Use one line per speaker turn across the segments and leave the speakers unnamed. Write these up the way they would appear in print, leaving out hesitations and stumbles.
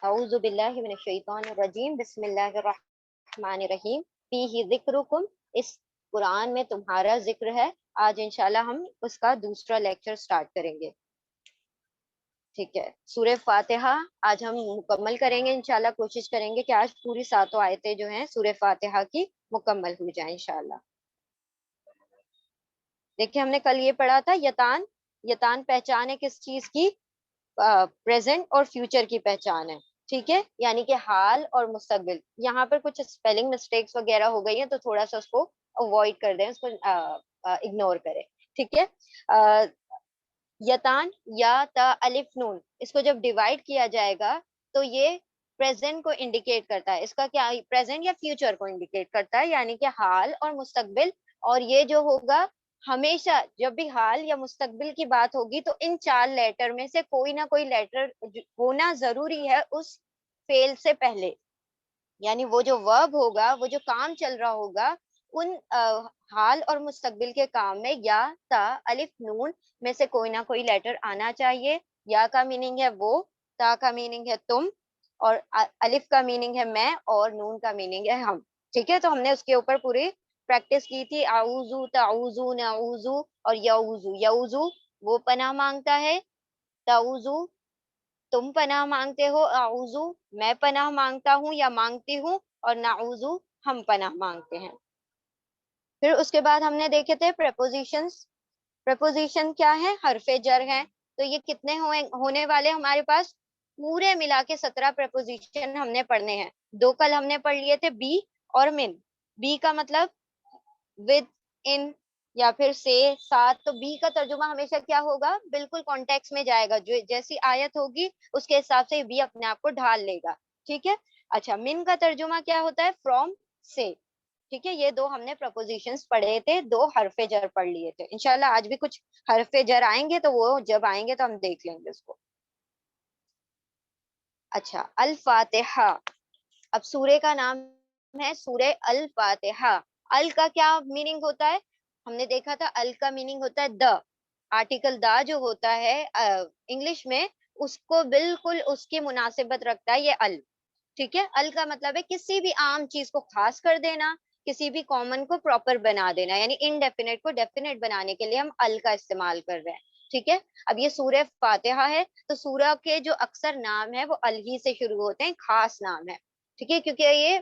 اعوذ باللہ من الشیطان الرجیم، بسم اللہ الرحمن الرحیم، فیہ ذکرکم، اس قرآن میں تمہارا ذکر ہے۔ آج انشاءاللہ ہم اس کا دوسرا لیکچر سٹارٹ کریں گے، ٹھیک ہے۔ سورہ فاتحہ آج ہم مکمل کریں گے انشاءاللہ، کوشش کریں گے کہ آج پوری 7 آیتیں جو ہیں سورہ فاتحہ کی مکمل ہو جائیں انشاءاللہ۔ دیکھیں ہم نے کل یہ پڑھا تھا یتان، یتان پہچان ہے کس چیز کی؟ پریزنٹ اور فیوچر کی پہچان ہے، ٹھیک ہے، یعنی کہ حال اور مستقبل۔ یہاں پر کچھ اسپیلنگ مسٹیکس وغیرہ ہو گئی ہیں تو تھوڑا سا اس کو اوائڈ کر دیں، اس کو اگنور کریں، ٹھیک ہے۔ یتان یا تا الف نون، اس کو جب ڈیوائڈ کیا جائے گا تو یہ پریزنٹ کو انڈیکیٹ کرتا ہے، اس کا کیا پریزنٹ یا فیوچر کو انڈیکیٹ کرتا ہے، یعنی کہ حال اور مستقبل۔ اور یہ جو ہوگا ہمیشہ جب بھی حال یا مستقبل کی بات ہوگی تو ان 4 لیٹر میں سے کوئی نہ کوئی لیٹر ہونا ضروری ہے اس فعل سے پہلے، یعنی وہ جو ورب ہوگا، وہ جو کام چل رہا ہوگا، ان حال اور مستقبل کے کام میں یا تا الف نون میں سے کوئی نہ کوئی لیٹر آنا چاہیے۔ یا کا میننگ ہے وہ، تا کا میننگ ہے تم، اور الف کا میننگ ہے میں، اور نون کا میننگ ہے ہم، ٹھیک ہے۔ تو ہم نے اس کے اوپر پوری پریکٹس کی تھی، اعوذو، تعوذو، نعوذو اور یعوذو۔ یعوذو وہ پناہ مانگتا ہے، تعوذو تم پناہ مانگتے ہو، اعوذو میں پناہ مانگتا ہوں یا مانگتی ہوں، اور نعوذو ہم پناہ مانگتے ہیں۔ پھر اس کے بعد ہم نے دیکھے تھے پریپوزیشنز۔ پریپوزیشن کیا ہے؟ حرف جر ہیں۔ تو یہ کتنے ہونے والے ہمارے پاس؟ پورے ملا کے 17 پریپوزیشن ہم نے پڑھنے ہیں۔ 2 کل ہم نے پڑھ لیے تھے، بی اور من۔ بی کا مطلب ود، ان یا پھر سے، ساتھ۔ تو بی کا ترجمہ ہمیشہ کیا ہوگا؟ بالکل کانٹیکس میں جائے گا، جو جیسی آیت ہوگی اس کے حساب سے بی اپنے آپ کو ڈھال لے گا، ٹھیک ہے۔ اچھا، من کا ترجمہ کیا ہوتا ہے؟ فرام، سے، ٹھیک ہے۔ یہ 2 ہم نے پرپوزیشنز پڑھے تھے، 2 حرف جر پڑھ لیے تھے۔ انشاءاللہ آج بھی کچھ حرف جر آئیں گے تو وہ جب آئیں گے تو ہم دیکھ لیں گے اس کو۔ اچھا، الفاتحہ، اب سورہ کا نام ہے سورہ الفاتحہ۔ ال کا کیا میننگ ہوتا ہے؟ ہم نے دیکھا تھا ال کا میننگ ہوتا ہے دا، آرٹیکل دا جو ہوتا ہے انگلش میں، اس کو بالکل اس کی مناسبت رکھتا ہے یہ ال، ٹھیک ہے۔ ال کا مطلب ہے کسی بھی عام چیز کو خاص کر دینا، کسی بھی کامن کو پراپر بنا دینا، یعنی انڈیفینٹ کو ڈیفینٹ بنانے کے لیے ہم ال کا استعمال کر رہے ہیں، ٹھیک ہے۔ اب یہ سورہ فاتحہ ہے تو سورہ کے جو اکثر نام ہے وہ ال ہی سے شروع ہوتے ہیں، خاص نام ہے، ٹھیک ہے، کیونکہ یہ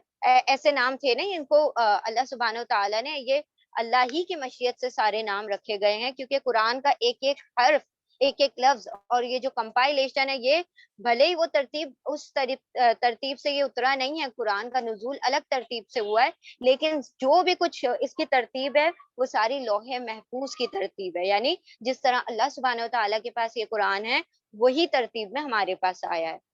ایسے نام تھے نہیں، ان کو اللہ سبحانہ و تعالیٰ نے، یہ اللہ ہی کی مشیت سے سارے نام رکھے گئے ہیں، کیونکہ قرآن کا ایک ایک حرف، ایک ایک لفظ، اور یہ جو کمپائلیشن ہے، یہ بھلے ہی وہ ترتیب اس ترتیب سے یہ اترا نہیں ہے، قرآن کا نزول الگ ترتیب سے ہوا ہے، لیکن جو بھی کچھ اس کی ترتیب ہے وہ ساری لوح محفوظ کی ترتیب ہے، یعنی جس طرح اللہ سبحانہ و تعالیٰ کے پاس یہ قرآن ہے وہی ترتیب میں ہمارے پاس آیا ہے،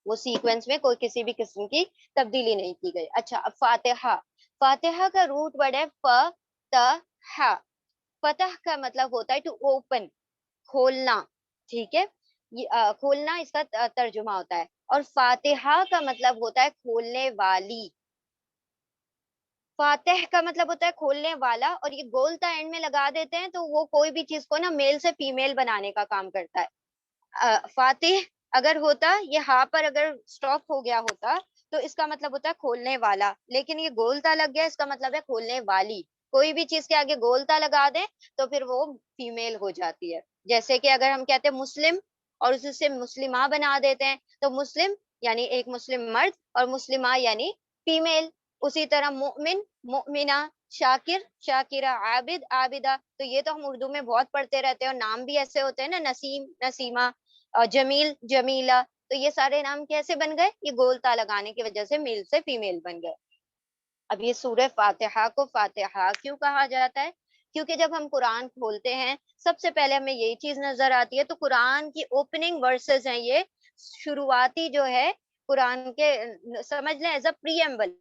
وہ سیکوینس میں کوئی کسی بھی قسم کی تبدیلی نہیں کی گئی۔ اچھا، اب فاتحہ، فاتحہ کا روٹ ورڈ ہے فتح۔ فتح کا مطلب ہوتا ہے ٹو اوپن، کھولنا، ٹھیک ہے، کھولنا اس کا ترجمہ ہوتا ہے، اور فاتحہ کا مطلب ہوتا ہے کھولنے والی۔ فاتح کا مطلب ہوتا ہے کھولنے والا، اور یہ گولتا اینڈ میں لگا دیتے ہیں تو وہ کوئی بھی چیز کو نا میل سے فیمیل بنانے کا کام کرتا ہے۔ فاتح اگر ہوتا، یہ ہاں پر اگر سٹاپ ہو گیا ہوتا تو اس کا مطلب ہوتا ہے کھولنے والا، لیکن یہ گولتا لگ گیا، اس کا مطلب ہے کھولنے والی۔ کوئی بھی چیز کے آگے گولتا لگا دیں تو پھر وہ فیمیل ہو جاتی ہے، جیسے کہ اگر ہم کہتے ہیں مسلم اور اس سے مسلمہ بنا دیتے ہیں تو مسلم یعنی ایک مسلم مرد، اور مسلمہ یعنی فیمیل۔ اسی طرح مومن، مومنہ، شاکر، شاکرہ، عابد، عابدہ، تو یہ تو ہم اردو میں بہت پڑھتے رہتے ہیں، اور نام بھی ایسے ہوتے ہیں نا، نسیم، نسیمہ، جمیل، جمیلہ، تو یہ سارے نام کیسے بن گئے؟ یہ گولتا لگانے کی وجہ سے میل سے فیمیل بن گئے۔ اب یہ سورہ فاتحہ کو فاتحہ کیوں کہا جاتا ہے؟ کیونکہ جب ہم قرآن کھولتے ہیں سب سے پہلے ہمیں یہی چیز نظر آتی ہے، تو قرآن کی اوپننگ ورسز ہیں یہ، شروعاتی جو ہے قرآن کے، سمجھ لیں ایز اے پریمبل،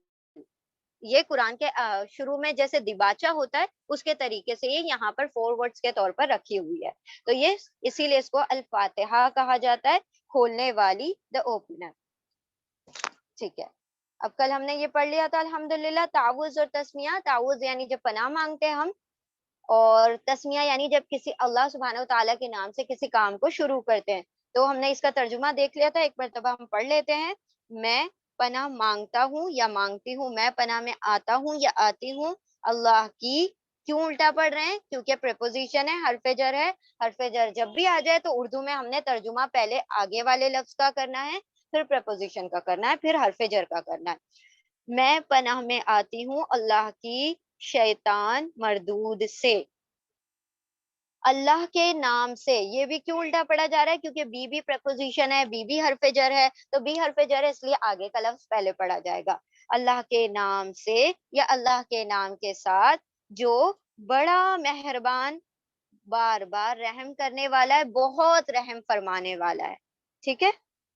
یہ قرآن کے شروع میں جیسے دیباچہ ہوتا ہے اس کے طریقے سے یہ یہاں پر 4 ورڈز کے طور پر رکھی ہوئی ہے، تو یہ اسی لیے اس کو الفاتحہ کہا جاتا ہے، کھولنے والی، دا اوپنر، ٹھیک ہے۔ اب کل ہم نے یہ پڑھ لیا تھا الحمدللہ تعوذ اور تسمیہ۔ تعوذ یعنی جب پناہ مانگتے ہیں ہم، اور تسمیہ یعنی جب کسی اللہ سبحانہ و تعالیٰ کے نام سے کسی کام کو شروع کرتے ہیں۔ تو ہم نے اس کا ترجمہ دیکھ لیا تھا، ایک مرتبہ ہم پڑھ لیتے ہیں. میں پناہ مانگتا ہوں یا مانگتی ہوں، میں پناہ میں آتا ہوں یا آتی ہوں اللہ کی. کیوں الٹا پڑھ رہے ہیں؟ کیونکہ پریپوزیشن ہے، حرف جر ہے. حرف جر جب بھی آ جائے تو اردو میں ہم نے ترجمہ پہلے آگے والے لفظ کا کرنا ہے، پھر پریپوزیشن کا کرنا ہے، پھر حرف جر کا کرنا ہے. میں پناہ میں آتی ہوں اللہ کی شیطان مردود سے. اللہ کے نام سے، یہ بھی کیوں الٹا پڑھا جا رہا ہے؟ کیونکہ بی بھی پریپوزیشن ہے، بی بھی حرف جر ہے، تو بی حرف جر ہے اس لیے آگے کا لفظ پہلے پڑھا جائے گا. اللہ کے نام سے یا اللہ کے نام کے ساتھ جو بڑا مہربان، بار بار رحم کرنے والا ہے، بہت رحم فرمانے والا ہے. ٹھیک ہے،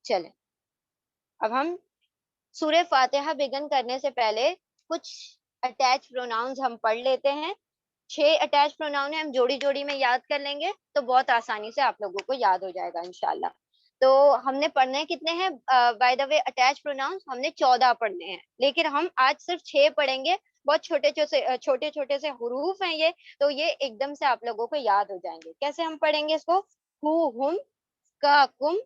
چلیں اب ہم سورہ فاتحہ بگن کرنے سے پہلے کچھ اٹیچ پروناؤنز ہم پڑھ لیتے ہیں. 6 اٹیچ پروناؤن ہم جوڑی جوڑی میں یاد کر لیں گے تو بہت آسانی سے آپ لوگوں کو یاد ہو جائے گا انشاءاللہ. تو ہم نے پڑھنے کتنے ہیں by the way attach pronouns? ہم نے 14 پڑھنے ہیں، لیکن ہم آج صرف 6 پڑھیں گے. بہت چھوٹے چھوٹے سے حروف ہیں یہ، تو یہ ایک دم سے آپ لوگوں کو یاد ہو جائیں گے. کیسے ہم پڑھیں گے اس کو؟ ہو ہم کا کم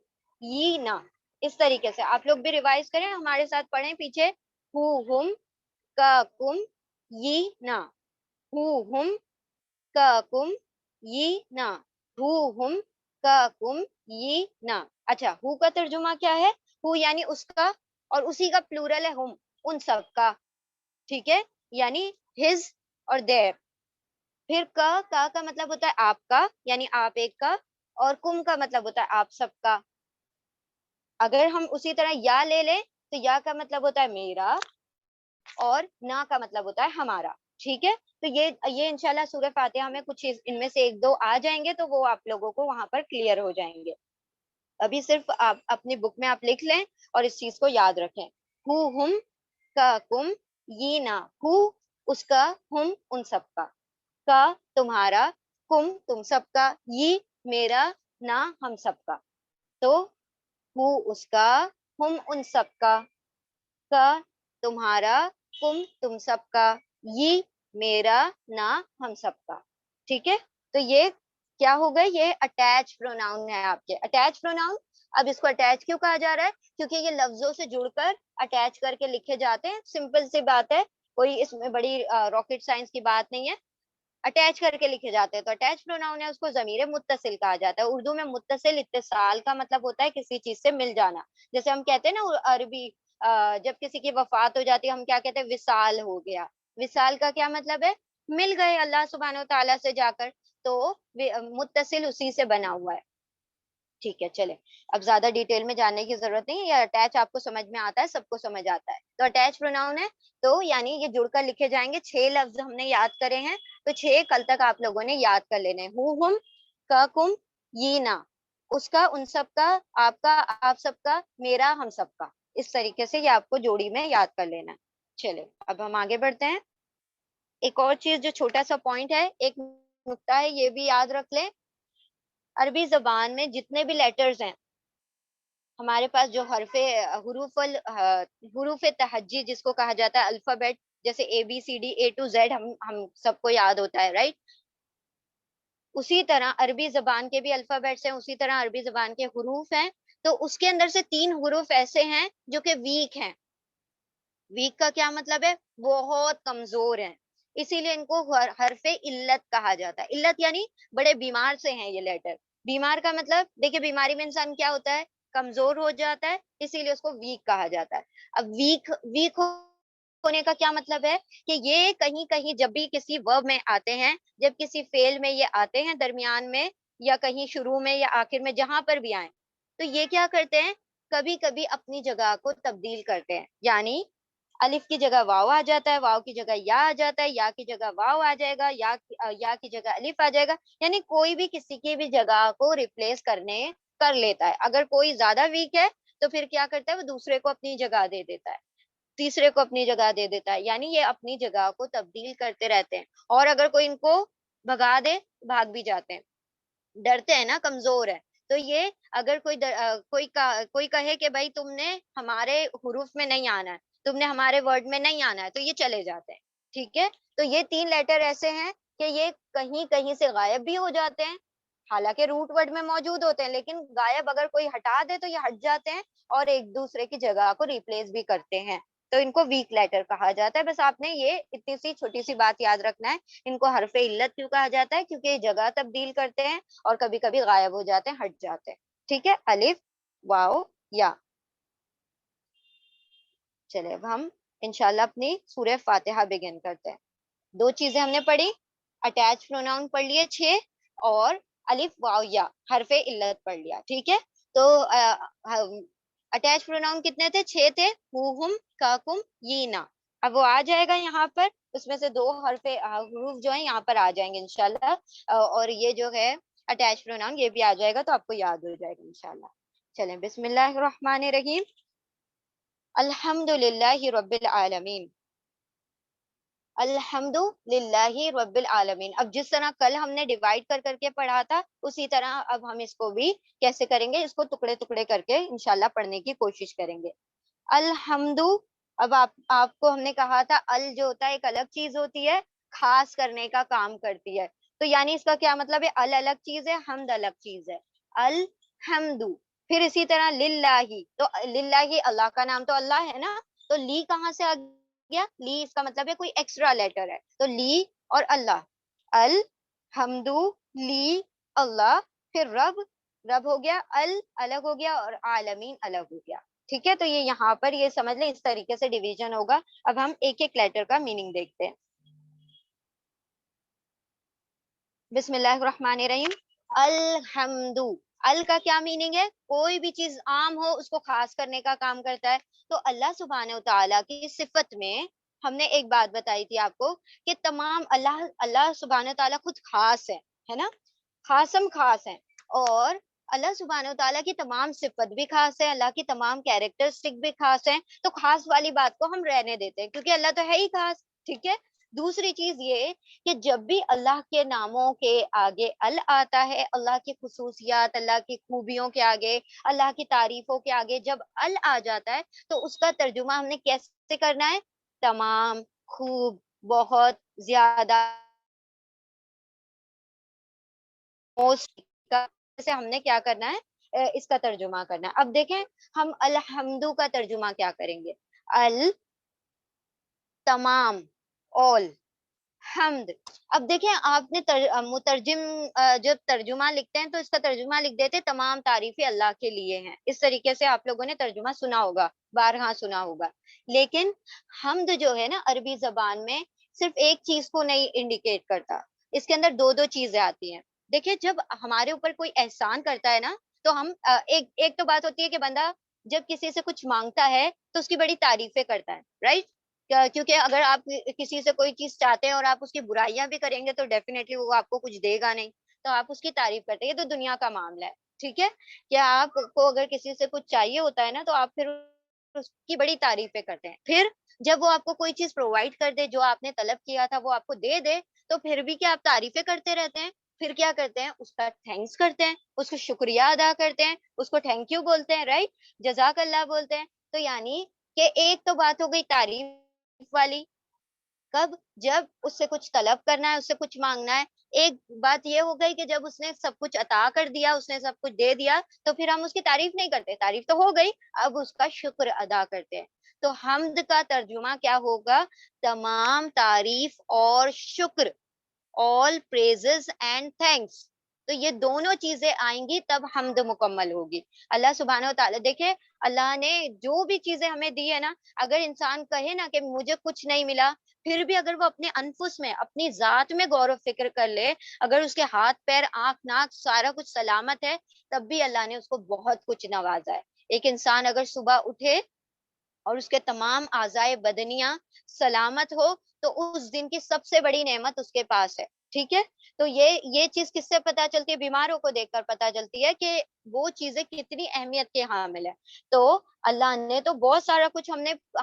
یہ نا. اس طریقے سے آپ لوگ بھی ریوائز کریں، ہمارے ساتھ پڑھیں پیچھے. ہو ہم کا کم یہ نا. ہو ہم کا کم یہ نا. ہو ہم کا کم یہ نا. اچھا، ہو کا ترجمہ کیا ہے؟ ہو یعنی اس کا، اور اسی کا پلورل ہے ہم، ان سب کا. ٹھیک ہے، یعنی ہز اور دیر. پھر کا مطلب ہوتا ہے آپ کا، یعنی آپ ایک کا. اور کم کا مطلب ہوتا ہے آپ سب کا. اگر ہم اسی طرح یا لے لیں تو یا کا مطلب ہوتا ہے میرا، اور نا کا مطلب ہوتا ہے ہمارا. ٹھیک ہے، تو یہ انشاءاللہ سورہ فاتحہ میں کچھ ان میں سے ایک دو آ جائیں گے تو وہ آپ لوگوں کو وہاں پر کلیئر ہو جائیں گے. ابھی صرف آپ اپنی بک میں آپ لکھ لیں اور اس چیز کو یاد رکھیں. ہو ہم کا کم یہ نا. ہو اس کا، ہم ان سب کا تمہارا، کم تم سب کا، یہ میرا، نہ ہم سب کا. تو ہو اس کا، ہم ان سب کا تمہارا، کم تم سب کا، یہ میرا، نہ ہم سب کا. ٹھیک ہے، تو یہ کیا ہو گئے؟ یہ اٹیچ پروناؤن ہے آپ کے. اٹیچ پروناؤن، اب اس کو اٹیچ کیوں کہا جا رہا ہے؟ کیونکہ یہ لفظوں سے جڑ کر اٹیچ کر کے لکھے جاتے ہیں. سمپل سی بات ہے، کوئی اس میں بڑی راکٹ سائنس کی بات نہیں ہے. اٹیچ کر کے لکھے جاتے ہیں تو اٹیچ پروناؤن ہے، اس کو ضمیر متصل کہا جاتا ہے. اردو میں متصل اتصال کا مطلب ہوتا ہے کسی چیز سے مل جانا. جیسے ہم کہتے ہیں نا عربی، جب کسی کی وفات ہو جاتی ہے ہم کیا کہتے ہیں؟ وصال ہو گیا. وصال کا کیا مطلب ہے؟ مل گئے اللہ سبحانہ و تعالیٰ سے جا کر. تو متصل اسی سے بنا ہوا ہے. ٹھیک ہے، چلیں اب زیادہ ڈیٹیل میں جاننے کی ضرورت نہیں ہے. یہ اٹیچ آپ کو سمجھ میں آتا ہے، سب کو سمجھ آتا ہے. تو اٹیچ پروناؤن ہے، تو یعنی یہ جڑ کر لکھے جائیں گے. 6 لفظ ہم نے یاد کرے ہیں، تو 6 کل تک آپ لوگوں نے یاد کر لینے. ہو ہم کا کم یہ نا. اس کا، ان سب کا، آپ کا، آپ سب کا، میرا، ہم سب کا. اس طریقے سے یہ آپ کو جوڑی میں یاد کر لینا. چلے اب ہم آگے بڑھتے ہیں. ایک اور چیز جو چھوٹا سا پوائنٹ ہے، ایک نقطہ ہے، یہ بھی یاد رکھ لیں. عربی زبان میں جتنے بھی لیٹرز ہیں ہمارے پاس، جو حروف تہجی جس کو کہا جاتا ہے، الفابیٹ، جیسے A B C D A to Z ہم سب کو یاد ہوتا ہے، رائٹ؟ اسی طرح عربی زبان کے بھی الفابیٹس ہیں، اسی طرح عربی زبان کے حروف ہیں. تو اس کے اندر سے 3 حروف ایسے ہیں جو کہ ویک ہیں. ویک کا کیا مطلب ہے؟ بہت کمزور ہیں. اسی لیے ان کو حرف علت کہا جاتا ہے. علت یعنی بڑے بیمار سے ہیں یہ لیٹر. بیمار کا مطلب دیکھیں، بیماری میں انسان کیا ہوتا ہے؟ کمزور ہو جاتا ہے، اسی لیے اس کو ویک کہا جاتا ہے. اب ویک ہونے کا کیا مطلب ہے؟ کہ یہ کہیں کہیں جب بھی کسی ورب میں آتے ہیں، جب کسی فعل میں یہ آتے ہیں درمیان میں، یا کہیں شروع میں یا آخر میں، جہاں پر بھی آئیں، تو یہ کیا کرتے ہیں؟ کبھی کبھی اپنی جگہ کو تبدیل کرتے ہیں. یعنی الف کی جگہ واو آ جاتا ہے، واو کی جگہ یا آ جاتا ہے، یا کی جگہ واو آ جائے گا، یا کی جگہ الف آ جائے گا. یعنی کوئی بھی کسی کی بھی جگہ کو ریپلیس کر لیتا ہے. اگر کوئی زیادہ ویک ہے تو پھر کیا کرتا ہے؟ وہ دوسرے کو اپنی جگہ دے دیتا ہے، تیسرے کو اپنی جگہ دے دیتا ہے. یعنی یہ اپنی جگہ کو تبدیل کرتے رہتے ہیں. اور اگر کوئی ان کو بھگا دے، بھاگ بھی جاتے ہیں. ڈرتے ہیں نا، کمزور ہے. تو یہ اگر کوئی کہے کہ بھائی تم نے ہمارے حروف میں نہیں آنا ہے، تم نے ہمارے ورڈ میں نہیں آنا ہے، تو یہ چلے جاتے ہیں. ٹھیک ہے، تو یہ 3 لیٹر ایسے ہیں کہ یہ کہیں کہیں سے غائب بھی ہو جاتے ہیں، حالانکہ روٹ ورڈ میں موجود ہوتے ہیں لیکن غائب اگر کوئی ہٹا دے تو یہ ہٹ جاتے ہیں اور ایک دوسرے کی جگہ کو ریپلیس بھی کرتے ہیں، تو ان کو ویک لیٹر کہا جاتا ہے. بس آپ نے یہ اتنی سی چھوٹی سی بات یاد رکھنا ہے. ان کو حرف علت کیوں کہا جاتا ہے؟ کیونکہ یہ جگہ تبدیل کرتے ہیں اور کبھی کبھی غائب ہو جاتے ہیں، ہٹ جاتے ہیں. ٹھیک ہے، الف، واو، یا. چلے اب ہم انشاءاللہ اپنی سورہ فاتحہ بگن کرتے ہیں. دو چیزیں ہم نے پڑھی، اٹیچ پروناؤن پڑھ لیے 6 اور الف واو یا حرف علت پڑھ لیا. ٹھیک ہے، تو اٹیچ پروناؤن کتنے تھے؟ 6 تھے، ہم، کا، کم، یہ، نا. اب وہ آ جائے گا یہاں پر، اس میں سے 2 حروف جو ہیں یہاں پر آ جائیں گے انشاءاللہ. اور یہ جو ہے اٹیچ پروناؤن یہ بھی آ جائے گا تو آپ کو یاد ہو جائے گا انشاءاللہ. چلیں، بسم اللہ الرحمن الرحیم. الحمد للہ رب العالمین. الحمد للہ رب العالمین. اب جس طرح کل ہم نے ڈیوائڈ کر کر کے پڑھا تھا اسی طرح اب ہم اس کو بھی کیسے کریں گے، اس کو ٹکڑے ٹکڑے کر کے انشاءاللہ پڑھنے کی کوشش کریں گے. الحمد. اب آپ کو ہم نے کہا تھا ال جو ہوتا ہے ایک الگ چیز ہوتی ہے، خاص کرنے کا کام کرتی ہے. تو یعنی اس کا کیا مطلب ہے؟ ال الگ چیز ہے، حمد الگ چیز ہے. الحمد. پھر اسی طرح للہ. تو للہ اللہ کا نام تو اللہ ہے نا، تو لی کہاں سے آ گیا؟ لی اس کا مطلب ہے کوئی ایکسٹرا لیٹر ہے، تو لی اور اللہ. الحمد لی اللہ. پھر رب، رب ہو گیا، الگ ہو گیا اور عالمین الگ ہو گیا. ٹھیک ہے، تو یہ یہاں پر یہ سمجھ لیں اس طریقے سے ڈیویژن ہوگا. اب ہم ایک ایک لیٹر کا میننگ دیکھتے ہیں. بسم اللہ الرحمن الرحیم. الحمد. ال کا کیا میننگ ہے؟ کوئی بھی چیز عام ہو اس کو خاص کرنے کا کام کرتا ہے. تو اللہ سبحانہ و تعالیٰ کی صفت میں ہم نے ایک بات بتائی تھی آپ کو کہ تمام اللہ سبحانہ و تعالیٰ خود خاص ہے نا، خاصم خاص ہیں. اور اللہ سبحانہ و تعالیٰ کی تمام صفت بھی خاص ہے، اللہ کی تمام کیریکٹرسٹک بھی خاص ہیں. تو خاص والی بات کو ہم رہنے دیتے ہیں کیونکہ اللہ تو ہے ہی خاص. ٹھیک ہے. دوسری چیز یہ کہ جب بھی اللہ کے ناموں کے آگے ال آتا ہے، اللہ کی خصوصیات، اللہ کی خوبیوں کے آگے، اللہ کی تعریفوں کے آگے جب ال آ جاتا ہے تو اس کا ترجمہ ہم نے کیسے کرنا ہے؟ تمام، خوب، بہت، زیادہ، موسٹ سے ہم نے کیا کرنا ہے؟ اس کا ترجمہ کرنا ہے. اب دیکھیں ہم الحمدو کا ترجمہ کیا کریں گے. ال، تمام، all، حمد. اب دیکھیں آپ نے مترجم جب ترجمہ لکھتے ہیں تو اس کا ترجمہ لکھ دیتے تمام تعریفیں اللہ کے لیے ہیں. اس طریقے سے آپ لوگوں نے ترجمہ سنا ہوگا، بارہا سنا ہوگا. لیکن حمد جو ہے نا عربی زبان میں صرف ایک چیز کو نہیں انڈیکیٹ کرتا، اس کے اندر دو دو چیزیں آتی ہیں. دیکھیں جب ہمارے اوپر کوئی احسان کرتا ہے نا تو ہم ایک تو بات ہوتی ہے کہ بندہ جب کسی سے کچھ مانگتا ہے تو اس کی بڑی تعریفیں کرتا ہے، رائٹ؟ کیونکہ اگر آپ کسی سے کوئی چیز چاہتے ہیں اور آپ اس کی برائیاں بھی کریں گے تو ڈیفینیٹلی وہ آپ کو کچھ دے گا نہیں، تو آپ اس کی تعریف کرتے ہیں. یہ تو دنیا کا معاملہ ہے. ٹھیک ہے، کیا آپ کو اگر کسی سے کچھ چاہیے ہوتا ہے نا تو آپ پھر اس کی بڑی تعریفیں کرتے ہیں. پھر جب وہ آپ کو کوئی چیز پرووائڈ کر دے، جو آپ نے طلب کیا تھا وہ آپ کو دے دے، تو پھر بھی کیا آپ تعریفیں کرتے رہتے ہیں؟ پھر کیا کرتے ہیں؟ اس کا تھینکس کرتے ہیں، اس کو شکریہ ادا کرتے ہیں، اس کو تھینک یو بولتے ہیں، رائٹ؟ جزاک اللہ بولتے ہیں. تو یعنی کہ ایک تو بات ہو گئی تعریف والی، کب؟ جب اس سے کچھ طلب کرنا ہے، اس سے کچھ مانگنا ہے. ایک بات یہ ہو گئی کہ جب اس نے سب کچھ عطا کر دیا، اس نے سب کچھ دے دیا تو پھر ہم اس کی تعریف نہیں کرتے، تعریف تو ہو گئی، اب اس کا شکر ادا کرتے ہیں. تو حمد کا ترجمہ کیا ہوگا؟ تمام تعریف اور شکر، all praises and thanks. تو یہ دونوں چیزیں آئیں گی تب حمد مکمل ہوگی. اللہ سبحانہ و تعالیٰ دیکھیں اللہ نے جو بھی چیزیں ہمیں دی ہے نا، اگر انسان کہے نا کہ مجھے کچھ نہیں ملا، پھر بھی اگر وہ اپنے انفس میں، اپنی ذات میں غور و فکر کر لے، اگر اس کے ہاتھ پیر آنکھ ناک سارا کچھ سلامت ہے، تب بھی اللہ نے اس کو بہت کچھ نوازا ہے. ایک انسان اگر صبح اٹھے اور اس کے تمام اعضائے بدنیاں سلامت ہو تو اس دن کی سب سے بڑی نعمت اس کے پاس ہے. ٹھیک ہے، تو یہ چیز کس سے پتا چلتی ہے؟ بیماروں کو دیکھ کر پتا چلتی ہے کہ وہ چیزیں کتنی اہمیت کے حامل ہے. تو اللہ نے تو بہت سارا کچھ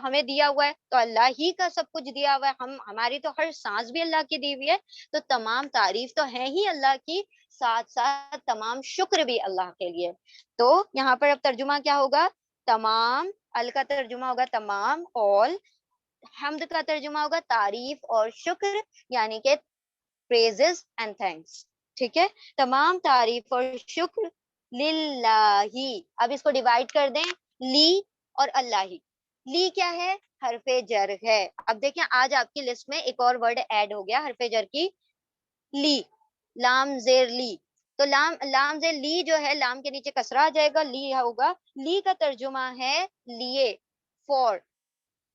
ہمیں دیا ہوا ہے، تو اللہ ہی کا سب کچھ دیا ہوا ہے. ہماری تو ہر سانس بھی اللہ کی دی ہوئی ہے، تو تمام تعریف تو ہے ہی اللہ کی، ساتھ ساتھ تمام شکر بھی اللہ کے لیے. تو یہاں پر اب ترجمہ کیا ہوگا؟ تمام، ال کا ترجمہ ہوگا تمام، all. حمد کا ترجمہ ہوگا تعریف اور شکر، یعنی کہ praises and thanks. ٹھیک ہے. تمام تعریف اور شکر للہ. اب اس کو ڈیوائڈ کر دیں, لی اور اللہ ہی. لی کیا ہے؟ حرف جر ہے. اب دیکھیں آج آپ کی لسٹ میں ایک اور ورڈ ایڈ ہو گیا حرف جر کی, لی, لام زیر لی. تو لام زیر لی جو ہے, لام کے نیچے کسرہ آ جائے گا, لی ہوگا. لی کا ترجمہ ہے لیے, فور.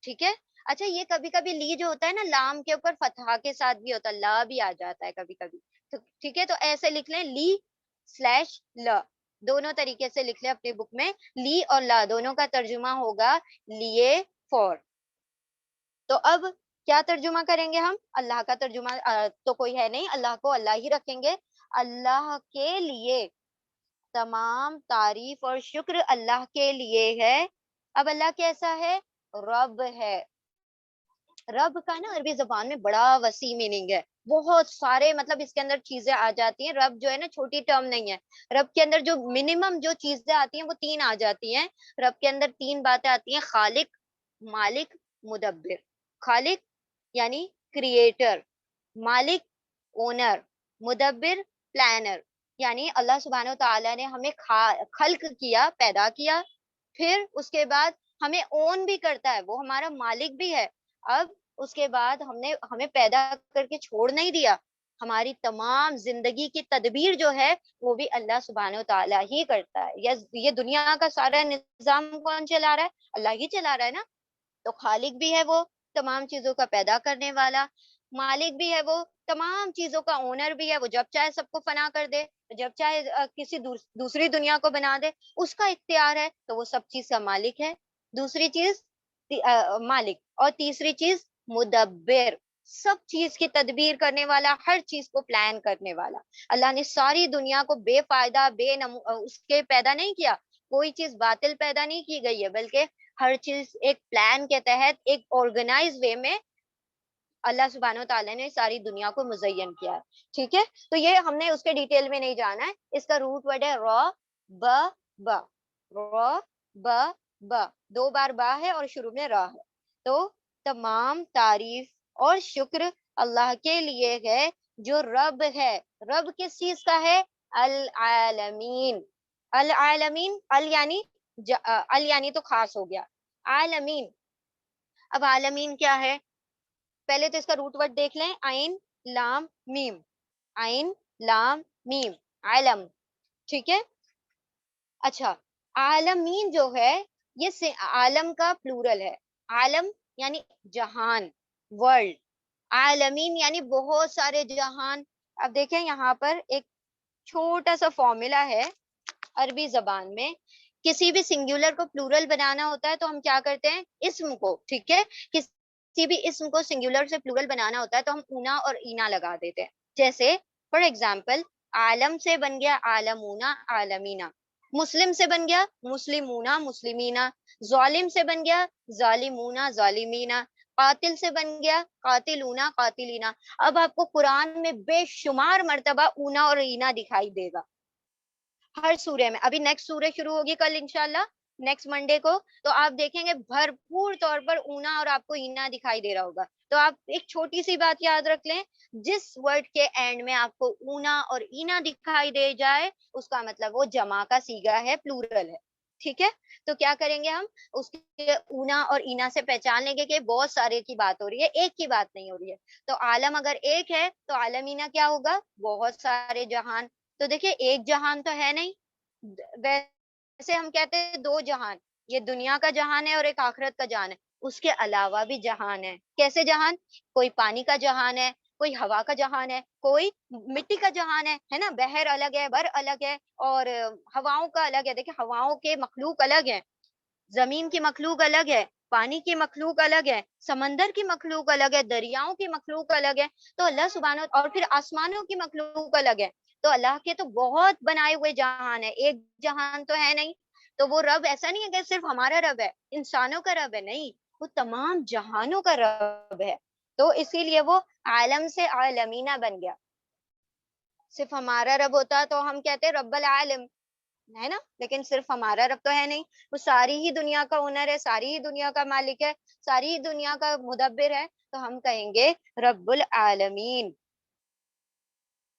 ٹھیک ہے. اچھا یہ کبھی کبھی لی جو ہوتا ہے نا, لام کے اوپر فتحہ کے ساتھ بھی ہوتا ہے, لا بھی آ جاتا ہے کبھی کبھی. تو ٹھیک ہے, تو ایسے لکھ لیں لی سلیش لا, دونوں طریقے سے لکھ لیں اپنی بک میں. لی اور لا دونوں کا ترجمہ ہوگا لیے, فور. تو اب کیا ترجمہ کریں گے ہم؟ اللہ کا ترجمہ تو کوئی ہے نہیں, اللہ کو اللہ ہی رکھیں گے. اللہ کے لیے تمام تعریف اور شکر اللہ کے لیے ہے. اب اللہ کیسا ہے؟ رب ہے. رب کا نا عربی زبان میں بڑا وسیع میننگ ہے, بہت سارے مطلب اس کے اندر چیزیں آ جاتی ہیں. رب جو ہے نا چھوٹی ٹرم نہیں ہے. رب کے اندر جو منیمم جو چیزیں آتی ہیں وہ تین آ جاتی ہیں. رب کے اندر تین باتیں آتی ہیں, خالق, مالک, مدبر. خالق یعنی کریٹر, مالک اونر, مدبر پلانر. یعنی اللہ سبحانہ و تعالیٰ نے ہمیں خلق کیا, پیدا کیا, پھر اس کے بعد ہمیں اون بھی کرتا ہے, وہ ہمارا مالک بھی ہے. اب اس کے بعد ہمیں پیدا کر کے چھوڑ نہیں دیا. ہماری تمام زندگی کی تدبیر جو ہے وہ بھی اللہ سبحانہ و تعالیٰ ہی کرتا ہے. یہ دنیا کا سارا نظام کون چلا رہا ہے؟ اللہ ہی چلا رہا ہے نا. تو خالق بھی ہے وہ تمام چیزوں کا پیدا کرنے والا, مالک بھی ہے وہ تمام چیزوں کا اونر بھی ہے, وہ جب چاہے سب کو فنا کر دے, جب چاہے کسی دوسری دنیا کو بنا دے, اس کا اختیار ہے, تو وہ سب چیز کا مالک ہے. دوسری چیز مالک, اور تیسری چیز مدبر, سب چیز کی تدبیر کرنے والا, ہر چیز کو پلان کرنے والا. اللہ نے ساری دنیا کو بے فائدہ اس کے پیدا نہیں کیا, کوئی چیز باطل پیدا نہیں کی گئی ہے, بلکہ ہر چیز ایک پلان کے تحت, ایک آرگنائز وے میں اللہ سبحانہ و تعالیٰ نے ساری دنیا کو مزین کیا ہے. ٹھیک ہے, تو یہ ہم نے اس کے ڈیٹیل میں نہیں جانا ہے. اس کا روٹ ورڈ ہے را با با, را با با, دو بار با ہے اور شروع میں را ہے. تو تمام تعریف اور شکر اللہ کے لیے ہے جو رب ہے. رب کس چیز کا ہے؟ العالمین. العالمین, ال یعنی تو خاص ہو گیا, عالمین. اب عالمین کیا ہے؟ پہلے تو اس کا روٹ ورڈ دیکھ لیں, عین لام میم, عین لام میم, عالم. ٹھیک ہے. اچھا, عالمین جو ہے یہ عالم کا پلورل ہے. عالم یعنی جہان, ورلڈ. عالمین یعنی بہت سارے جہان. اب دیکھیں یہاں پر ایک چھوٹا سا فارمولا ہے عربی زبان میں. کسی بھی سنگولر کو پلورل بنانا ہوتا ہے تو ہم کیا کرتے ہیں؟ اسم کو, ٹھیک ہے, کسی بھی اسم کو سنگولر سے پلورل بنانا ہوتا ہے تو ہم اونا اور اینا لگا دیتے ہیں. جیسے فار ایگزامپل عالم سے بن گیا عالمونا عالمینا, مسلم سے بن گیا مسلمونا مسلمینا, ظالم سے بن گیا ظالمونا ظالمینا, قاتل سے بن گیا قاتلونا قاتلینا. اب آپ کو قرآن میں بے شمار مرتبہ اونا اور اینا دکھائی دے گا ہر سورے میں. ابھی نیکسٹ سورہ شروع ہوگی کل انشاءاللہ, نیکسٹ منڈے کو, تو آپ دیکھیں گے بھرپور طور پر اونا اور آپ کو اینا دکھائی دے رہا ہوگا. تو آپ ایک چھوٹی سی بات یاد رکھ لیں, جس ورڈ کے اینڈ میں آپ کو اونا اور اینا دکھائی دے جائے اس کا مطلب وہ جمع کا صیغہ ہے, پلورل ہے. ٹھیک ہے, تو کیا کریں گے ہم؟ اس کے اونا اور اینا سے پہچان لیں گے کہ بہت سارے کی بات ہو رہی ہے, ایک کی بات نہیں ہو رہی ہے. تو عالم اگر ایک ہے تو عالمینا کیا ہوگا؟ بہت سارے جہان. تو دیکھیے ایک جہان تو ہے نہیں, ویسے ہم کہتے ہیں دو جہان, یہ دنیا کا جہان ہے اور ایک آخرت کا جہان ہے. اس کے علاوہ بھی جہان ہے. کیسے جہان؟ کوئی پانی کا جہان ہے, کوئی ہوا کا جہان ہے, کوئی مٹی کا جہان ہے نا, بحر الگ ہے, بر الگ ہے, اور ہواؤں کا الگ ہے. دیکھیں ہواؤں کے مخلوق الگ ہے, زمین کی مخلوق الگ ہے, پانی کی مخلوق الگ ہے, سمندر کی مخلوق الگ ہے, دریاؤں کی مخلوق الگ ہے. تو اللہ سبحانہ, اور پھر آسمانوں کی مخلوق الگ ہے. تو اللہ کے تو بہت بنائے ہوئے جہان ہے, ایک جہان تو ہے نہیں. تو وہ رب ایسا نہیں ہے کہ صرف ہمارا رب ہے, انسانوں کا رب ہے, نہیں, وہ تمام جہانوں کا رب ہے. تو اسی لیے وہ عالم سے عالمینہ بن گیا. صرف ہمارا رب ہوتا تو ہم کہتے رب العالم, ہے نا, لیکن صرف ہمارا رب تو ہے نہیں, وہ ساری ہی دنیا کا اونر ہے, ساری ہی دنیا کا مالک ہے, ساری ہی دنیا کا مدبر ہے. تو ہم کہیں گے رب العالمین.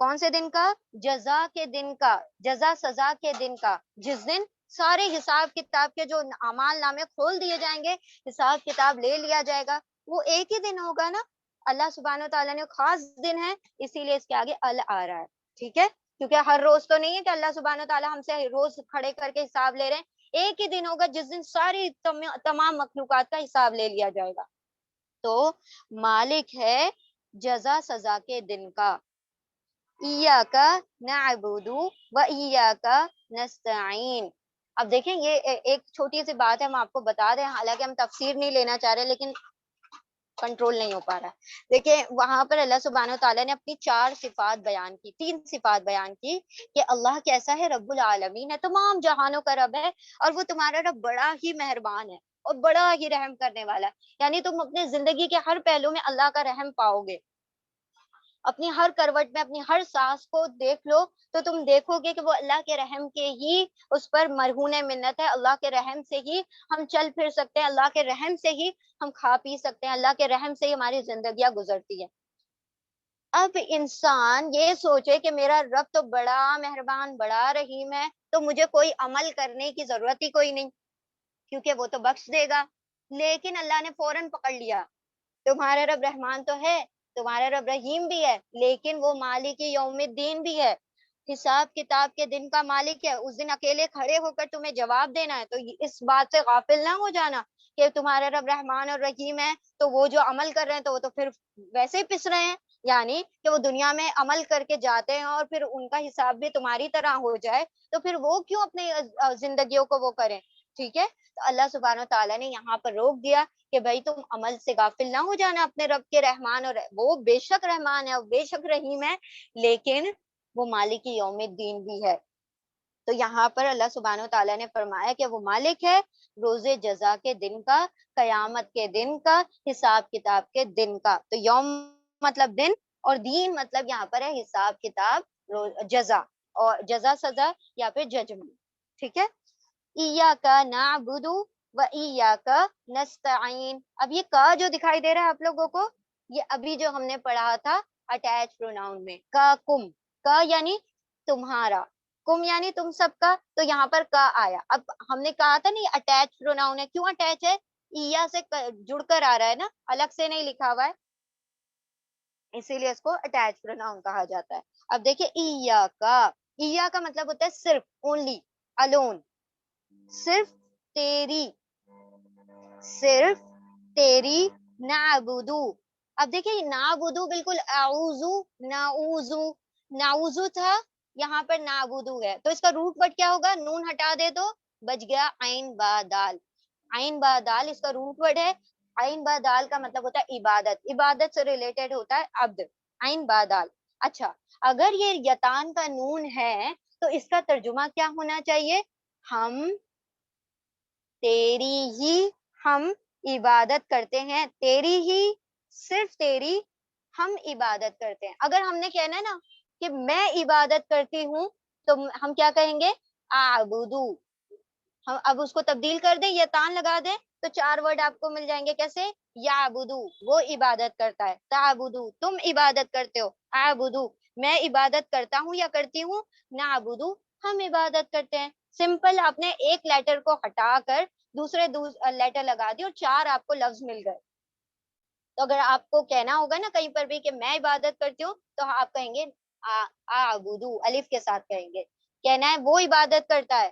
کون سے دن کا؟ جزا کے دن کا، جزا سزا کے دن کا، جس دن سارے حساب کتاب کے جو اعمال نامے کھول دیے جائیں گے، حساب کتاب لے لیا جائے گا، وہ ایک ہی دن ہوگا نا. اللہ سبحانہ تعالیٰ نے خاص دن ہے، اسی لیے اس کے آگے ال آ رہا ہے. ٹھیک ہے، کیونکہ ہر روز تو نہیں ہے کہ اللہ سبحانہ تعالیٰ ہم سے روز کھڑے کر کے حساب لے رہے ہیں. ایک ہی دن ہوگا جس دن ساری تمام مخلوقات کا حساب لے لیا جائے گا. تو مالک ہے جزا سزا کے دن کا. ایاک نعبد و ایاک نستعین. اب دیکھیں یہ ایک چھوٹی سی بات ہے، ہم آپ کو بتا دیں، حالانکہ ہم تفسیر نہیں لینا چاہ رہے لیکن کنٹرول نہیں ہو پا رہا. دیکھیں وہاں پر اللہ سبحانہ تعالیٰ نے اپنی 4 صفات بیان کی، 3 صفات بیان کی کہ اللہ کیسا ہے، رب العالمین ہے، تمام جہانوں کا رب ہے، اور وہ تمہارا رب بڑا ہی مہربان ہے اور بڑا ہی رحم کرنے والا ہے. یعنی تم اپنے زندگی کے ہر پہلو میں اللہ کا رحم پاؤ گے. اپنی ہر کروٹ میں، اپنی ہر سانس کو دیکھ لو تو تم دیکھو گے کہ وہ اللہ کے رحم کے ہی اس پر مرہون منت ہے. اللہ کے رحم سے ہی ہم چل پھر سکتے ہیں، اللہ کے رحم سے ہی ہم کھا پی سکتے ہیں، اللہ کے رحم سے ہی ہماری زندگیاں گزرتی ہیں. اب انسان یہ سوچے کہ میرا رب تو بڑا مہربان، بڑا رحیم ہے، تو مجھے کوئی عمل کرنے کی ضرورت ہی کوئی نہیں، کیونکہ وہ تو بخش دے گا. لیکن اللہ نے فوراً پکڑ لیا، تمہارا رب رحمان تو ہے، تمہارا رب رحیم بھی ہے، لیکن وہ مالک یوم الدین بھی ہے، حساب کتاب کے دن کا مالک ہے. اس دن اکیلے کھڑے ہو کر تمہیں جواب دینا ہے. تو اس بات سے غافل نہ ہو جانا کہ تمہارا رب رحمان اور رحیم ہے تو وہ جو عمل کر رہے ہیں تو وہ تو پھر ویسے ہی پس رہے ہیں. یعنی کہ وہ دنیا میں عمل کر کے جاتے ہیں اور پھر ان کا حساب بھی تمہاری طرح ہو جائے تو پھر وہ کیوں اپنی زندگیوں کو وہ کریں. ٹھیک ہے، تو اللہ سبحانہ تعالیٰ نے یہاں پر روک دیا کہ بھائی تم عمل سے غافل نہ ہو جانا اپنے رب کے رحمان، اور وہ بے شک رحمان ہے، وہ بے شک رحیم ہے، لیکن وہ مالک یوم الدین بھی ہے. تو یہاں پر اللہ سبحانہ تعالیٰ نے فرمایا کہ وہ مالک ہے روز جزا کے دن کا، قیامت کے دن کا، حساب کتاب کے دن کا. تو یوم مطلب دن، اور دین مطلب یہاں پر ہے حساب کتاب، جزا، اور جزا سزا یا پھر ججمنٹ. ٹھیک ہے، ایاک نعبد و ایاک نستعین. اب یہ کا جو دکھائی دے رہا ہے آپ لوگوں کو، یہ ابھی جو ہم نے پڑھا تھا اٹیچ پروناؤن میں، کا کم، کا یعنی تمہارا، کم یعنی تم سب کا، تو یہاں پر کا آیا. اب ہم نے کہا تھا نہیں اٹیچ پروناؤن ہے، کیوں اٹیچ ہے؟ ایا سے جڑ کر آ رہا ہے نا، الگ سے نہیں لکھا ہوا ہے، اسی لیے اس کو اٹیچ پروناؤن کہا جاتا ہے. اب دیکھیے ایا کا مطلب ہوتا ہے صرف، اونلی، الون، صرف تیری، صرف تیری نعبدو. اب دیکھیں نعبدو بالکل اعوذو، نعوذو، نعوذو تھا، یہاں پر نعبدو ہے، تو اس کا روٹ ورڈ کیا ہوگا؟ نون ہٹا دے تو بچ گیا عین با دال. عین با دال اس کا روٹ ورڈ ہے. عین با دال کا مطلب ہوتا ہے عبادت، عبادت سے ریلیٹڈ ہوتا ہے عبد. عین با دال. اچھا، اگر یہ یتان کا نون ہے تو اس کا ترجمہ کیا ہونا چاہیے؟ ہم تیری ہی ہم عبادت کرتے ہیں، تیری ہی، صرف تیری ہم عبادت کرتے ہیں. اگر ہم نے کہنا ہے نا کہ میں عبادت کرتی ہوں تو ہم کیا کہیں گے؟ اعبدو. ہم اب اس کو تبدیل کر دیں، یہ تان لگا دیں تو 4 ورڈ آپ کو مل جائیں گے. کیسے؟ یعبدو وہ عبادت کرتا ہے، تعبدو تم عبادت کرتے ہو، اعبدو میں عبادت کرتا ہوں یا کرتی ہوں، نعبدو ہم عبادت کرتے ہیں. سمپل، آپ نے ایک لیٹر کو ہٹا کر دوسرے لیٹر لگا دی اور 4 آپ کو لفظ مل گئے. تو اگر آپ کو کہنا ہوگا نا کہیں پر بھی کہ میں عبادت کرتی ہوں تو آپ کہیں گے اعبدو، الف کے ساتھ کہیں گے. کہنا ہے وہ عبادت کرتا ہے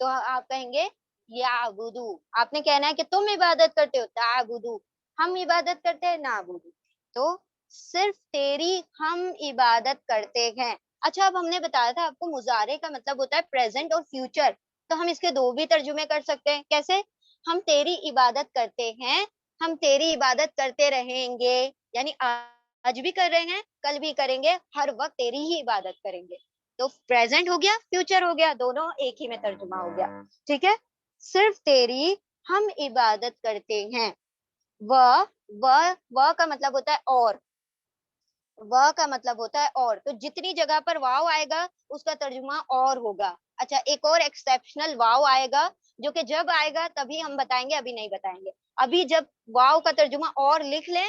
تو آپ کہیں گے یعبدو. آپ نے کہنا ہے کہ تم عبادت کرتے ہو، تعبدو ہم عبادت کرتے ہیں، نعبدو. تو صرف تیری ہم عبادت کرتے ہیں. اچھا، اب ہم نے بتایا تھا آپ کو مضارع کا مطلب ہوتا ہے پریزنٹ اور فیوچر، تو ہم اس کے 2 بھی ترجمے کر سکتے ہیں. کیسے؟ ہم تیری عبادت کرتے ہیں، ہم تیری عبادت کرتے رہیں گے، یعنی آج بھی کر رہے ہیں، کل بھی کریں گے، ہر وقت تیری ہی عبادت کریں گے. تو پریزنٹ ہو گیا، فیوچر ہو گیا، دونوں ایک ہی میں ترجمہ ہو گیا. ٹھیک ہے، صرف تیری ہم عبادت کرتے ہیں. و کا مطلب ہوتا ہے اور، و کا مطلب ہوتا ہے اور، تو جتنی جگہ پر واو آئے گا اس کا ترجمہ اور ہوگا. اچھا، ایک اور ایکسپشنل واو آئے گا جو کہ جب آئے گا تبھی ہم بتائیں گے، ابھی نہیں بتائیں گے. ابھی جب واو کا ترجمہ اور لکھ لیں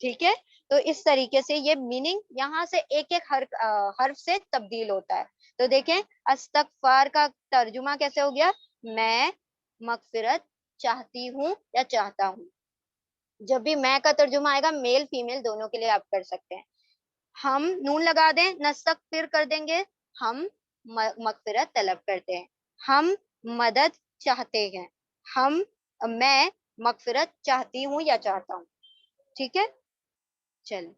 ٹھیک ہے. تو اس طریقے سے یہ میننگ یہاں سے ایک ایک حرف سے تبدیل ہوتا ہے. تو دیکھیں استغفار کا ترجمہ کیسے ہو گیا, میں مغفرت چاہتی ہوں یا چاہتا ہوں. جب بھی میں کا ترجمہ آئے گا میل فیمیل دونوں کے لیے آپ کر سکتے ہیں. ہم نون لگا دیں, نستغفر کر دیں گے, ہم مغفرت طلب کرتے ہیں. ہم مدد چاہتے ہیں, میں مغفرت چاہتی ہوں یا چاہتا ہوں. ٹھیک ہے, چلیں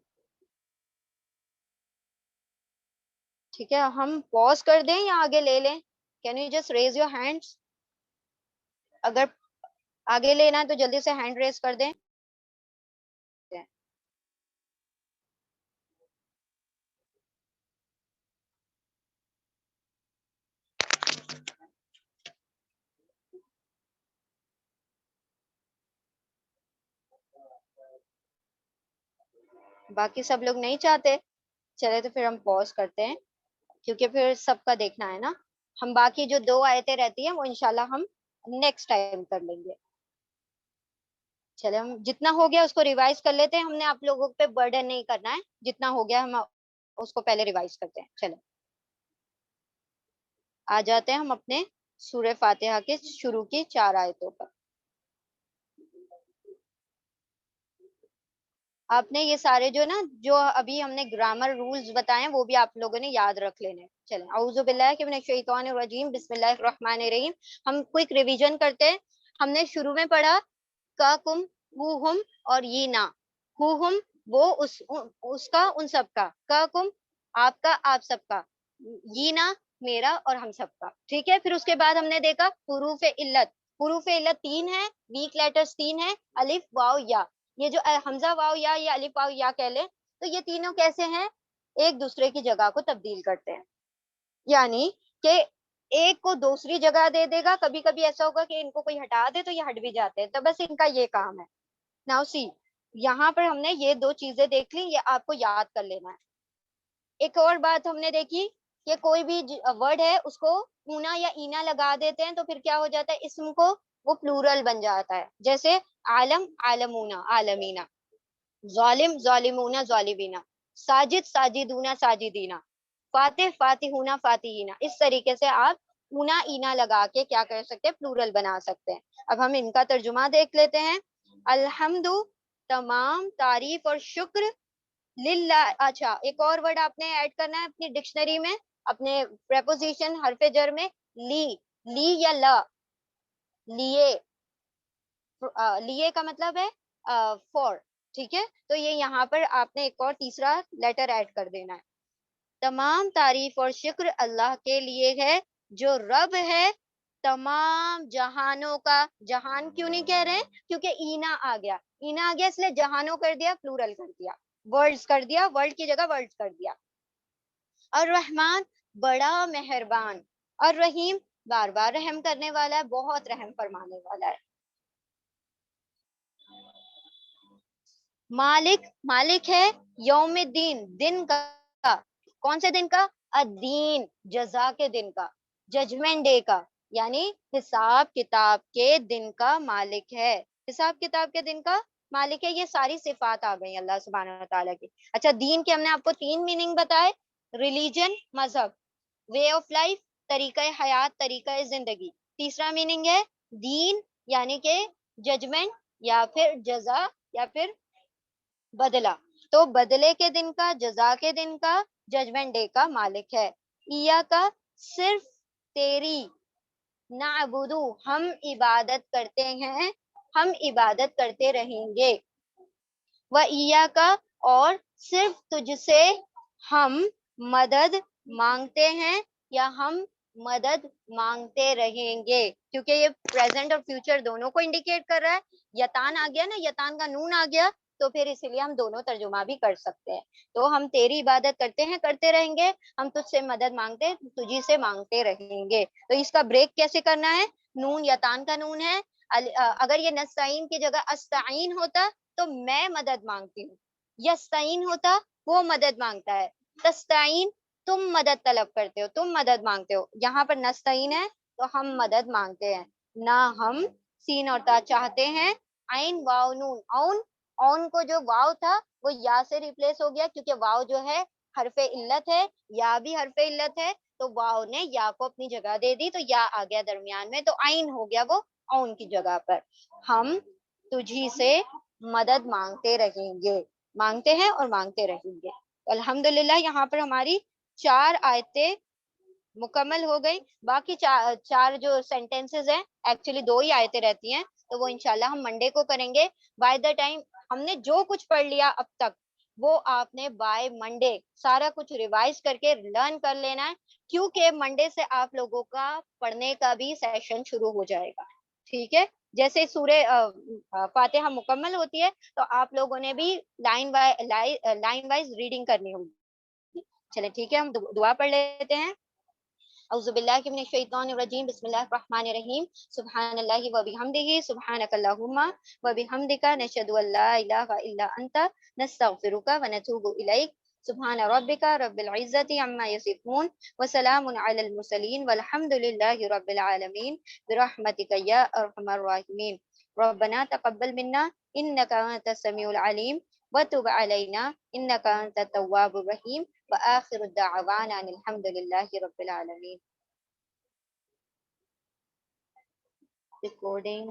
ٹھیک ہے, ہم پوز کر دیں یا آگے لے لیں. Can you just raise your hands, اگر آگے لینا ہے تو جلدی سے ہینڈ ریز کر دیں. باقی سب لوگ نہیں چاہتے, چلے تو پھر ہم پوز کرتے ہیں کیونکہ پھر سب کا دیکھنا ہے نا. ہم باقی جو 2 آیتیں رہتی ہیں وہ انشاءاللہ ہم نیکسٹ ٹائم کر لیں گے. چلے ہم جتنا ہو گیا اس کو ریوائز کر لیتے ہیں. ہم نے آپ لوگوں پہ برڈن نہیں کرنا ہے, جتنا ہو گیا ہم اس کو پہلے ریوائز کرتے ہیں. چلیں آ جاتے ہیں ہم اپنے سورہ فاتحہ کے شروع کی 4 آیتوں پر. آپ نے یہ سارے جو ابھی ہم نے گرامر رولز بتائے وہ بھی آپ لوگوں نے یاد رکھ لینے. چلیں اعوذ باللہ من الشیطان الرجیم بسم اللہ الرحمن الرحیم. ہم کوئک ریویژن کرتے ہیں. ہم نے شروع میں پڑھا کا کم ہو ہم اور یہ نا. ہو ہم وہ اس کا ان سب کا کم آپ کا آپ سب کا, یہ نا میرا اور ہم سب کا. ٹھیک ہے, پھر اس کے بعد ہم نے دیکھا حروف علت. حروف علت 3 ہے, ویک لیٹرز 3 ہے, الف واو یا. یہ جو حمزہ واو یا الف واو یا کہہ لیں تو یہ تینوں کیسے ہیں, ایک دوسرے کی جگہ کو تبدیل کرتے ہیں. یعنی کہ ایک کو دوسری جگہ دے دے گا. کبھی کبھی ایسا ہوگا کہ ان کو کوئی ہٹا دے تو یہ ہٹ بھی جاتے ہیں, تو بس ان کا یہ کام ہے. ناؤ سی, یہاں پر ہم نے یہ 2 چیزیں دیکھ لی, یہ آپ کو یاد کر لینا ہے. ایک اور بات ہم نے دیکھی کہ کوئی بھی ورڈ ہے اس کو اونا یا اینا لگا دیتے ہیں تو پھر کیا ہو جاتا ہے, اسم کو وہ پلورل بن جاتا ہے. جیسے عالم عالمونا عالمینا, ظالم ظالمونا ظالمینا, ساجد ساجدونا ساجدینا, فاتح فاتحونا فاتحینا. اس طریقے سے آپ اونا اینا لگا کے کیا کر سکتے ہیں, پلورل بنا سکتے ہیں. اب ہم ان کا ترجمہ دیکھ لیتے ہیں. الحمد تمام تعریف اور شکر, للہ. اچھا ایک اور ورڈ آپ نے ایڈ کرنا ہے اپنی ڈکشنری میں, اپنے پریپوزیشن حرف جر میں, لی. لی یا لا, لیے. لیے کا مطلب ہے فور. ٹھیک ہے, تو یہ یہاں پر آپ نے ایک اور تیسرا لیٹر ایڈ کر دینا ہے. تمام تعریف اور شکر اللہ کے لیے ہے جو رب ہے تمام جہانوں کا. جہان کیوں نہیں کہہ رہے ہیں, کیونکہ اینا آ گیا. اینا آ گیا اس لیے جہانوں کر دیا, پلورل کر دیا, ورلڈز کر دیا, ورلڈ کی جگہ ورلڈز کر دیا. الرحمن بڑا مہربان, اور رحیم بار بار رحم کرنے والا ہے, بہت رحم فرمانے والا ہے. مالک, مالک ہے یوم الدین, دن کا. کون سے دن کا, الدین جزا کے دن کا, ججمنٹ ڈے کا, یعنی حساب کتاب کے دن کا مالک ہے. حساب کتاب کے دن کا مالک ہے. یہ ساری صفات آ گئی اللہ سبحانہ و تعالیٰ کی. اچھا دین کے ہم نے آپ کو 3 میننگ بتائے, ریلیجن مذہب, وے آف لائف طریقہ حیات طریقہ زندگی. تیسرا میننگ ہے دین یعنی کہ ججمنٹ یا پھر جزا یا پھر بدلہ. تو بدلے کے دن کا, جزا کے دن کا, ججمنٹ ڈے کا مالک ہے. ایا کا صرف تیری, نعبدو ہم عبادت کرتے ہیں, ہم عبادت کرتے رہیں گے. و ایا کا اور صرف تجھ سے ہم مدد مانگتے ہیں یا ہم مدد مانگتے رہیں گے. کیونکہ یہ پریزنٹ اور فیوچر دونوں کو انڈیکیٹ کر رہا ہے. یتان آ گیا نا, یتان کا نون آ گیا, تو پھر اسی لیے ہم دونوں ترجمہ بھی کر سکتے ہیں. تو ہم تیری عبادت کرتے ہیں, کرتے رہیں گے, ہم تجھ سے مدد مانگتے ہیں, تجھی سے مانگتے رہیں گے. تو اس کا بریک کیسے کرنا ہے, نون یتان کا نون ہے. اگر یہ نستعین کی جگہ استعین ہوتا تو میں مدد مانگتی ہوں, یستعین ہوتا وہ مدد مانگتا ہے, تستعین تم مدد طلب کرتے ہو, تم مدد مانگتے ہو. یہاں پر نستعین ہے تو ہم مدد مانگتے ہیں. نہ ہم سین اور تا چاہتے ہیں, عین واو نون, اون اون کو جو واو تھا وہ یا سے ریپلیس ہو گیا، کیونکہ واو جو ہے حرف علت ہے، یا بھی حرف علت ہے، تو واو نے یا کو اپنی جگہ دے دی، تو یا آ گیا درمیان میں، تو عین ہو گیا وہ اون کی جگہ پر. ہم تجھی سے مدد مانگتے رہیں گے، مانگتے ہیں اور مانگتے رہیں گے. الحمدللہ یہاں پر ہماری 4 آیتیں مکمل ہو گئی. باقی چار جو سینٹینسز ہیں، ایکچولی 2 ہی آیتیں رہتی ہیں، تو وہ انشاءاللہ ہم منڈے کو کریں گے. بائی دا ٹائم ہم نے جو کچھ پڑھ لیا اب تک، وہ آپ نے بائی منڈے سارا کچھ ریوائز کر کے لرن کر لینا ہے، کیونکہ منڈے سے آپ لوگوں کا پڑھنے کا بھی سیشن شروع ہو جائے گا. ٹھیک ہے، جیسے سورہ فاتحہ مکمل ہوتی ہے تو آپ لوگوں نے بھی لائن وائز ریڈنگ کرنی ہوگی. چلے ٹھیک ہے، ہم دعا پڑھ لیتے ہیں. اعوذ باللہ من الشیطان الرجیم، بسم اللہ الرحمن الرحیم. سبحان اللہ و بحمدہ، سبحانک اللہم و بحمدک، نشہد ان لا الہ الا انت، نستغفرک و نتوب الیک. سبحان ربک رب العزت عما یصفون، وسلام علی المرسلین، والحمد للہ رب العالمین، برحمتک یا ارحم الراحمین. ربنا تقبل منا انک انت السمیع العلیم، وتب علینا انک انت التواب الرحیم، وآخر الدعوانا ان الحمد للہ رب العالمین. Recording.